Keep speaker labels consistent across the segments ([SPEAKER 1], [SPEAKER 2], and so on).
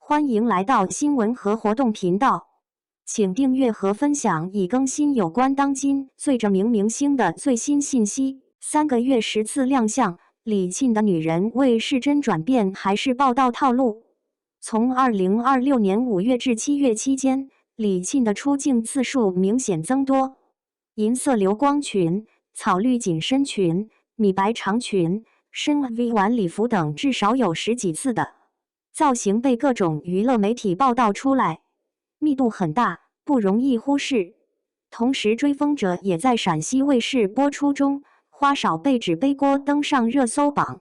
[SPEAKER 1] 歡迎來到新聞和活動頻道，請訂閱和分享已更新有關當今最著名明星的最新信息。3個月10次亮相，李沁的女人味是真轉變還是報道套路？從2026年5月至7月期間，李沁的出鏡次數明顯增多，銀色流光裙、草綠緊身裙、米白長裙、深 V 晚禮服等至少有10幾次的造型被各種娛樂媒體報道出來，密度很大，不容易忽視。同時，《追風者》也在陝西衛視播出中，花少被指背鍋登上熱搜榜。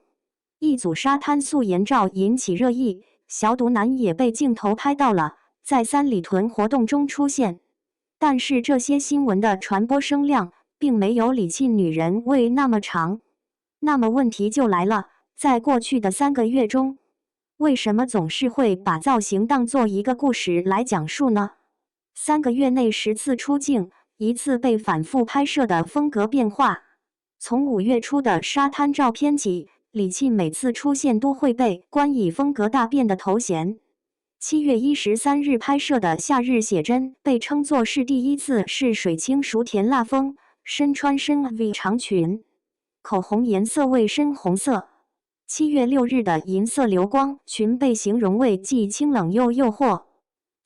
[SPEAKER 1] 一組沙灘素顏照引起熱議，小肚腩也被鏡頭拍到了，在三里屯活動中出現。但是這些新聞的傳播聲量並沒有李沁女人味那麼長。那麼問題就來了，在過去的3個月中，為什麼總是會把造型當作一個故事來講述呢？3個月內10次出鏡，1次被反覆拍攝的風格變化。從5月初的沙灘照片起，李沁每次出現都會被冠以風格大變的頭銜。7月13日拍攝的夏日寫真被稱作是第一次是水清熟甜辣風，身穿深 V 長裙，口紅顏色為深紅色。7月6日的銀色流光裙被形容為既清冷又誘惑。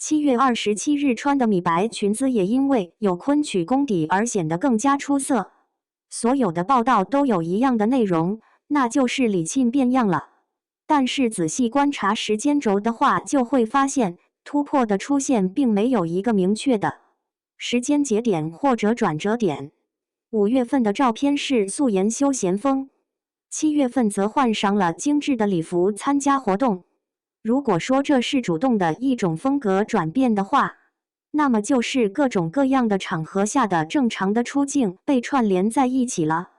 [SPEAKER 1] 7月27日穿的米白裙子也因為有昆曲功底而顯得更加出色。所有的報道都有一樣的內容，那就是李沁變樣了。但是仔細觀察時間軸的話，就會發現突破的出現並沒有一個明確的時間節點或者轉折點。5月份的照片是素顏休閒風。7月份則換上了精緻的禮服參加活動。如果說這是主動的一種風格轉變的話，那麼就是各種各樣的場合下的正常的出鏡被串聯在一起了。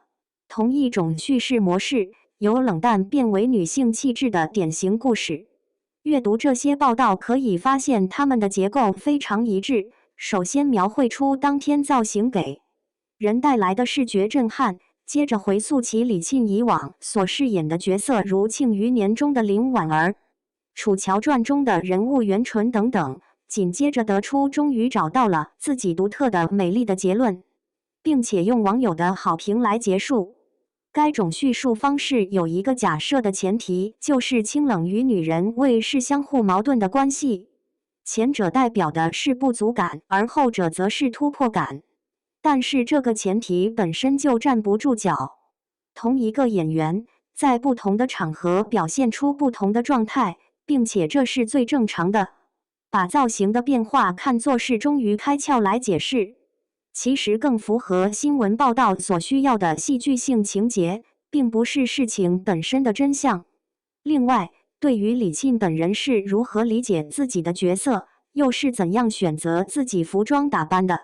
[SPEAKER 1] 同一種敘事模式，由冷淡變為女性氣質的典型故事。閱讀這些報道可以發現它們的結構非常一致。首先描繪出當天造型給人帶來的視覺震撼，接着回溯起李沁以往所飾演的角色，如《慶餘年》中的林婉兒、《楚喬傳》中的人物袁純等等，緊接着得出終於找到了自己獨特的美麗的結論，並且用網友的好評來結束。該種敘述方式有一個假設的前提，就是清冷與女人味是相互矛盾的關係，前者代表的是不足感，而後者則是突破感。但是這個前提本身就站不住腳。同一個演員在不同的場合表現出不同的狀態，並且這是最正常的。把造型的變化看作是終於開竅來解釋，其實更符合新聞報道所需要的戲劇性情節，並不是事情本身的真相。另外，對於李沁本人是如何理解自己的角色，又是怎樣選擇自己服裝打扮的，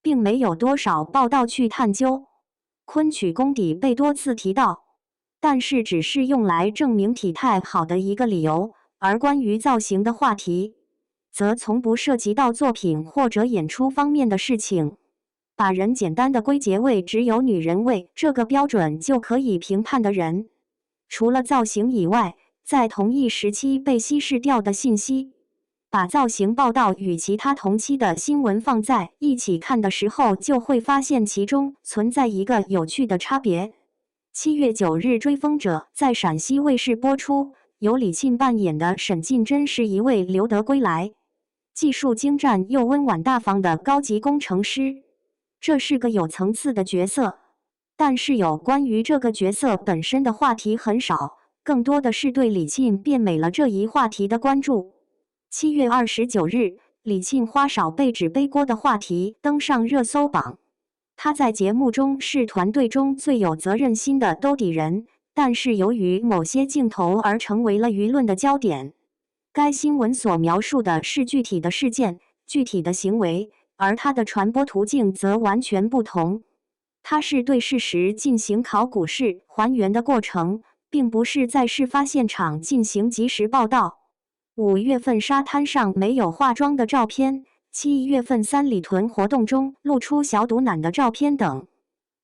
[SPEAKER 1] 並沒有多少報道去探究。昆曲功底被多次提到，但是只是用來證明體態好的一個理由，而關於造型的話題，則從不涉及到作品或者演出方面的事情。把人簡單的歸結為只有女人味這個標準就可以評判的人，除了造型以外，在同一時期被稀釋掉的信息。把造型報道與其他同期的新聞放在一起看的時候，就會發現其中存在一個有趣的差別。7月9日，《追風者》在陝西衛視播出，由李沁扮演的沈近真是一位留德歸來、技術精湛又溫婉大方的高級工程師。這是個有層次的角色，但是有關於這個角色本身的話題很少，更多的是對李沁變美了這一話題的關注。7月29日，李沁花少被指背鍋的話題登上熱搜榜。他在節目中是團隊中最有責任心的兜底人，但是由於某些鏡頭而成為了輿論的焦點。該新聞所描述的是具體的事件、具體的行為，而它的傳播途徑則完全不同。它是對事實進行考古式還原的過程，並不是在事發現場進行即時報道。5月份沙灘上沒有化妝的照片，7月份三里屯活動中露出小肚腩的照片等。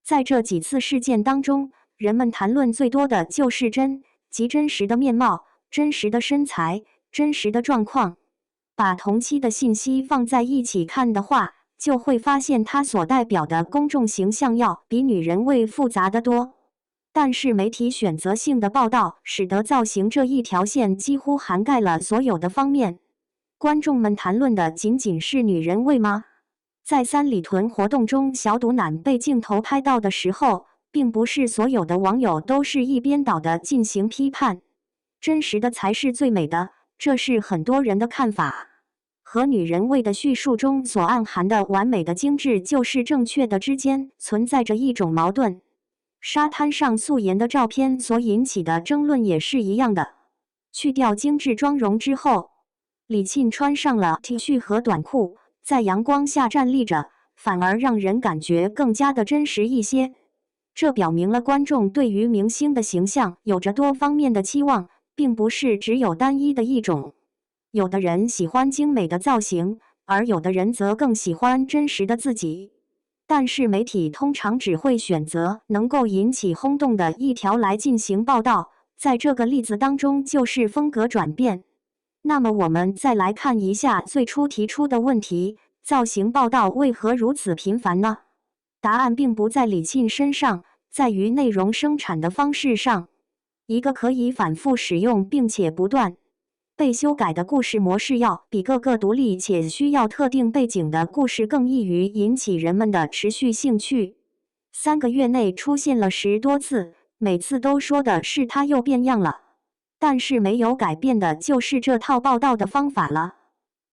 [SPEAKER 1] 在這幾次事件當中，人們談論最多的就是真實的面貌、真實的身材、真實的狀況。把同期的信息放在一起看的話，就會發現它所代表的公眾形象要比女人味複雜得多。但是媒體選擇性的報道，使得造型這一條線幾乎涵蓋了所有的方面。觀眾們談論的僅僅是女人味嗎？在三里屯活動中，小肚腩被鏡頭拍到的時候，並不是所有的網友都是一邊倒的進行批判。真實的才是最美的，這是很多人的看法。和女人味的敘述中所暗含的完美的精緻就是正確的之間存在着一種矛盾。沙灘上素顏的照片所引起的爭論也是一樣的。去掉精緻妝容之後，李沁穿上了 T 恤和短褲，在陽光下站立着，反而讓人感覺更加的真實一些。這表明了觀眾對於明星的形象有着多方面的期望，並不是只有單一的一種。有的人喜歡精美的造型，而有的人則更喜歡真實的自己。但是媒體通常只會選擇能夠引起轟動的一條來進行報道，在這個例子當中就是風格轉變。那麼我們再來看一下最初提出的問題：造型報道為何如此頻繁呢？答案並不在李沁身上，在於內容生產的方式上。一個可以反覆使用並且不斷被修改的故事模式，要比各個獨立且需要特定背景的故事更易於引起人們的持續興趣。3個月內出現了10多次，每次都說的是它又變樣了，但是沒有改變的就是這套報道的方法了。